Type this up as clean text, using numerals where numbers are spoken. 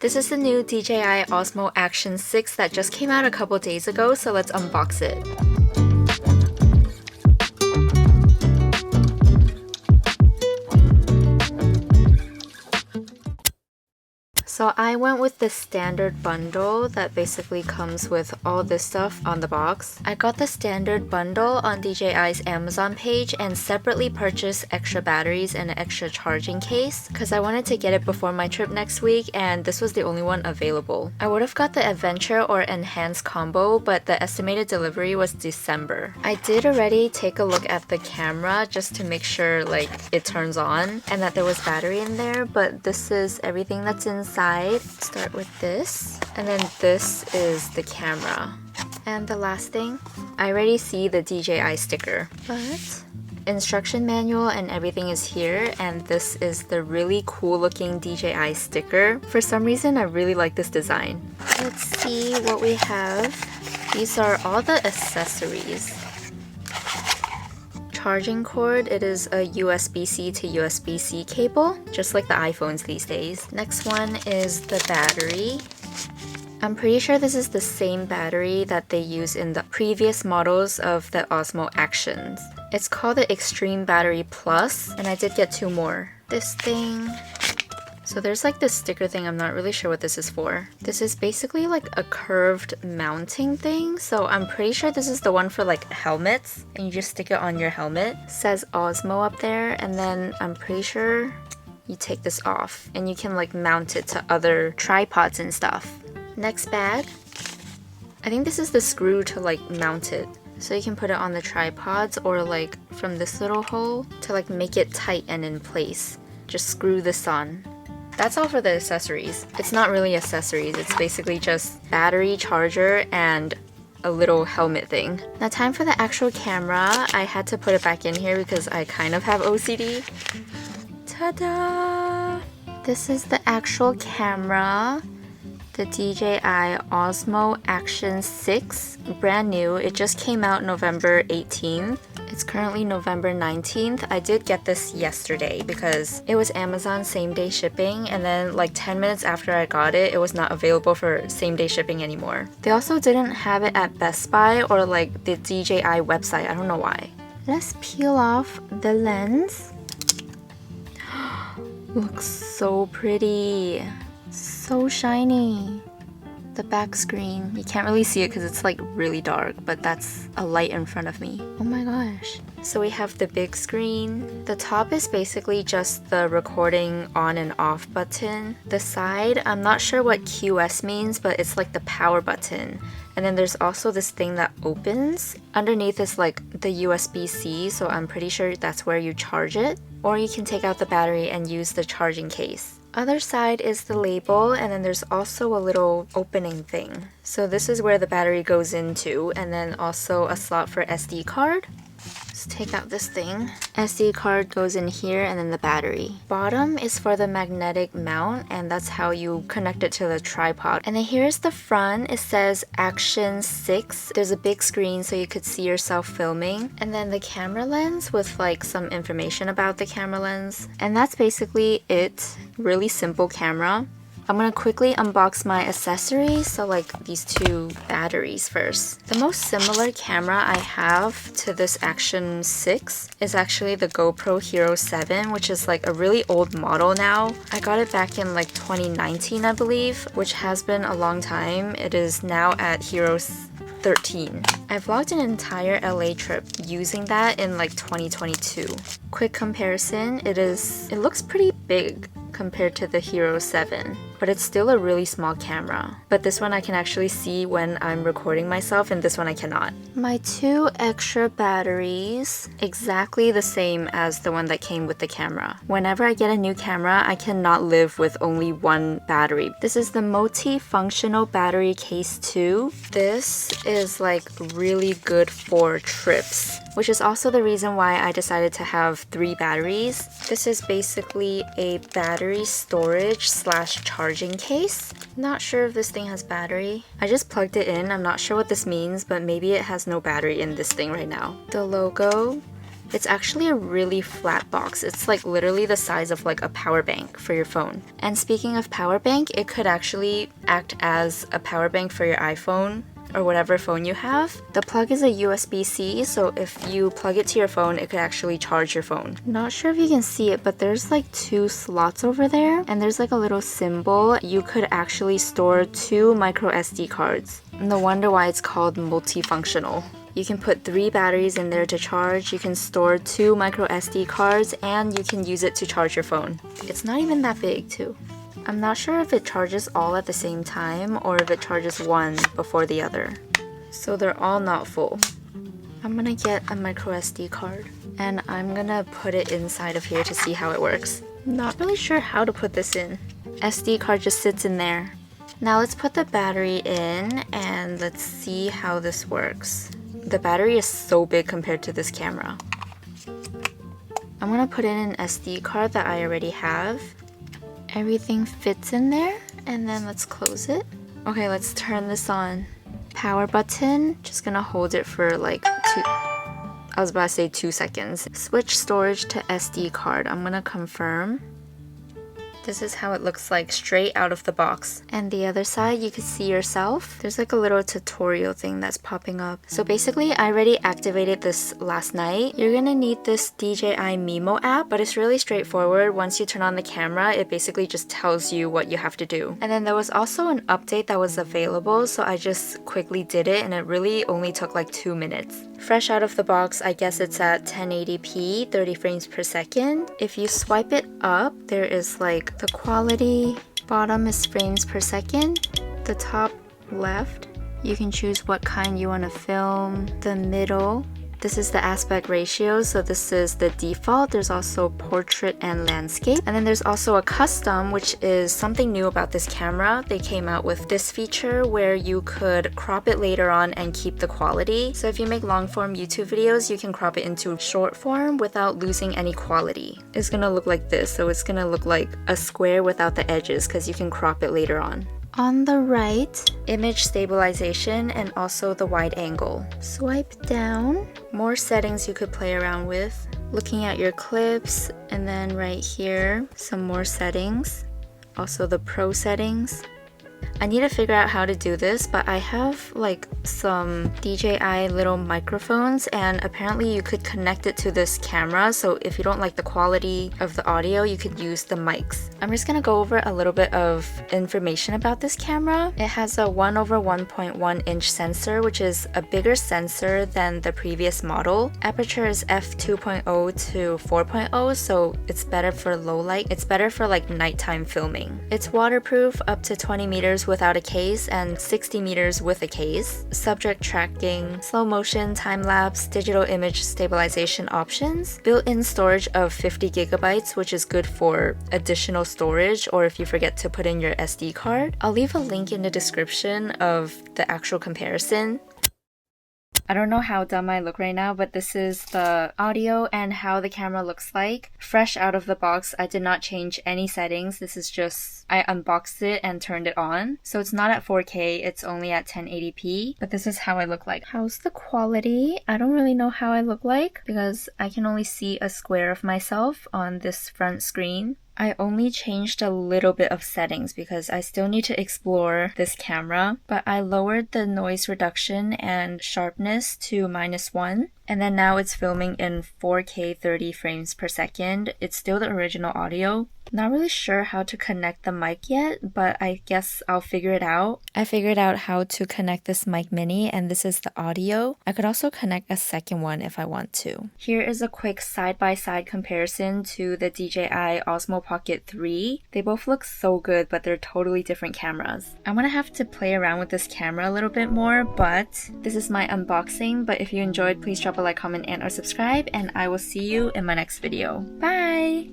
This is the new DJI OSMO ACTION 6 that just came out a couple days ago, so let's unbox it. So I went with the standard bundle that basically comes with all this stuff on the box. I got the standard bundle on DJI's Amazon page and separately purchased extra batteries and an extra charging case because I wanted to get it before my trip next week and this was the only one available. I would have got the Adventure or Enhanced combo, but the estimated delivery was December. I did already take a look at the camera just to make sure like it turns on and that there was battery in there, but this is everything that's inside. Start with this, and then this is the camera. And the last thing, I already see the DJI sticker, but instruction manual and everything is here, and this is the really cool looking DJI sticker. For some reason, I really like this design. Let's see what we have. These are all the accessories. Charging cord, it is a USB-C to USB-C cable, just like the iPhones these days. Next one is the battery. I'm pretty sure this is the same battery that they use in the previous models of the Osmo Actions. It's called the Extreme Battery Plus, and I did get two more. This thing. So there's like this sticker thing, I'm not really sure what this is for. This is basically like a curved mounting thing, so I'm pretty sure this is the one for like helmets, and you just stick it on your helmet. It says Osmo up there, and then I'm pretty sure you take this off, and you can like mount it to other tripods and stuff. Next bag. I think this is the screw to like mount it. So you can put it on the tripods or like from this little hole to like make it tight and in place. Just screw this on. That's all for the accessories. It's not really accessories, it's basically just battery, charger, and a little helmet thing. Now time for the actual camera. I had to put it back in here because I kind of have OCD. Ta-da! This is the actual camera. The DJI OSMO ACTION 6, brand new. It just came out November 18th. It's currently November 19th. I did get this yesterday because it was Amazon same-day shipping, and then like 10 minutes after I got it, it was not available for same-day shipping anymore. They also didn't have it at Best Buy or like the DJI website. I don't know why. Let's peel off the lens. Looks so pretty. So shiny. The back screen, you can't really see it because it's like really dark, but that's a light in front of me. Oh my gosh. So we have the big screen. The top is basically just the recording on and off button. The side, I'm not sure what QS means, but it's like the power button. And then there's also this thing that opens. Underneath is like the USB-C, so I'm pretty sure that's where you charge it. Or you can take out the battery and use the charging case. Other side is the label, and then there's also a little opening thing. So this is where the battery goes into, and then also a slot for SD card. Let's take out this thing. SD card goes in here, and then the battery. Bottom is for the magnetic mount, and that's how you connect it to the tripod. And then here's the front. It says Action 6. There's a big screen so you could see yourself filming. And then the camera lens with like some information about the camera lens. And that's basically it. Really simple camera. I'm gonna quickly unbox my accessories, so like these two batteries first. The most similar camera I have to this Action 6 is actually the GoPro Hero 7, which is like a really old model now. I got it back in like 2019, I believe, which has been a long time. It is now at Hero 13. I vlogged an entire LA trip using that in like 2022. Quick comparison, it looks pretty big compared to the Hero 7, but it's still a really small camera. But this one I can actually see when I'm recording myself, and this one I cannot. My two extra batteries, exactly the same as the one that came with the camera. Whenever I get a new camera, I cannot live with only one battery. This is the multi-functional battery case 2. This is like really good for trips, which is also the reason why I decided to have 3 batteries. This is basically a battery storage / charging case. Not sure if this thing has battery. I just plugged it in. I'm not sure what this means, but maybe it has no battery in this thing right now. The logo It's actually a really flat box. It's like literally the size of like a power bank for your phone. And speaking of power bank, it could actually act as a power bank for your iPhone or whatever phone you have. The plug is a USB-C, so if you plug it to your phone, it could actually charge your phone. Not sure if you can see it, but there's like 2 slots over there, and there's like a little symbol. You could actually store 2 micro SD cards. No wonder why it's called multifunctional. You can put 3 batteries in there to charge, you can store 2 micro SD cards, and you can use it to charge your phone. It's not even that big too. I'm not sure if it charges all at the same time or if it charges one before the other. So they're all not full. I'm gonna get a micro SD card and I'm gonna put it inside of here to see how it works. Not really sure how to put this in. SD card just sits in there. Now let's put the battery in and let's see how this works. The battery is so big compared to this camera. I'm gonna put in an SD card that I already have. Everything fits in there, and then let's close it. Okay, let's turn this on. Power button, just gonna hold it for like 2 seconds. Switch storage to SD card. I'm gonna confirm. This is how it looks like straight out of the box. And the other side, you can see yourself. There's like a little tutorial thing that's popping up. So basically, I already activated this last night. You're gonna need this DJI Mimo app, but it's really straightforward. Once you turn on the camera, it basically just tells you what you have to do. And then there was also an update that was available, so I just quickly did it, and it really only took like 2 minutes. Fresh out of the box, I guess it's at 1080p, 30 frames per second. If you swipe it up, there is like the quality. Bottom is frames per second. The top left, you can choose what kind you want to film. The middle, this is the aspect ratio, so this is the default. There's also portrait and landscape. And then there's also a custom, which is something new about this camera. They came out with this feature where you could crop it later on and keep the quality. So if you make long form YouTube videos, you can crop it into short form without losing any quality. It's gonna look like this, so it's gonna look like a square without the edges because you can crop it later on. On the right, image stabilization and also the wide angle. Swipe down. More settings you could play around with. Looking at your clips, and then right here, some more settings. Also the pro settings. I need to figure out how to do this, but I have like some DJI little microphones, and apparently you could connect it to this camera, so if you don't like the quality of the audio, you could use the mics. I'm just gonna go over a little bit of information about this camera. It has a 1/1.1 inch sensor, which is a bigger sensor than the previous model. Aperture is f2.0 to 4.0, so it's better for low light. It's better for like nighttime filming. It's waterproof up to 20 meters without a case and 60 meters with a case. Subject tracking, slow motion, time-lapse, digital image stabilization options, built-in storage of 50 gigabytes, which is good for additional storage or if you forget to put in your SD card. I'll leave a link in the description of the actual comparison. I don't know how dumb I look right now, but this is the audio and how the camera looks like. Fresh out of the box, I did not change any settings. This is just, I unboxed it and turned it on. So it's not at 4K, it's only at 1080p, but this is how I look like. How's the quality? I don't really know how I look like because I can only see a square of myself on this front screen. I only changed a little bit of settings because I still need to explore this camera, but I lowered the noise reduction and sharpness to -1, and then now it's filming in 4K 30 frames per second. It's still the original audio. Not really sure how to connect the mic yet, but I guess I'll figure it out. I figured out how to connect this mic mini, and this is the audio. I could also connect a second one if I want to. Here is a quick side-by-side comparison to the DJI OSMO Pocket 3. They both look so good, but they're totally different cameras. I'm gonna have to play around with this camera a little bit more, but this is my unboxing. But if you enjoyed, please drop a like, comment, and or subscribe, and I will see you in my next video. Bye!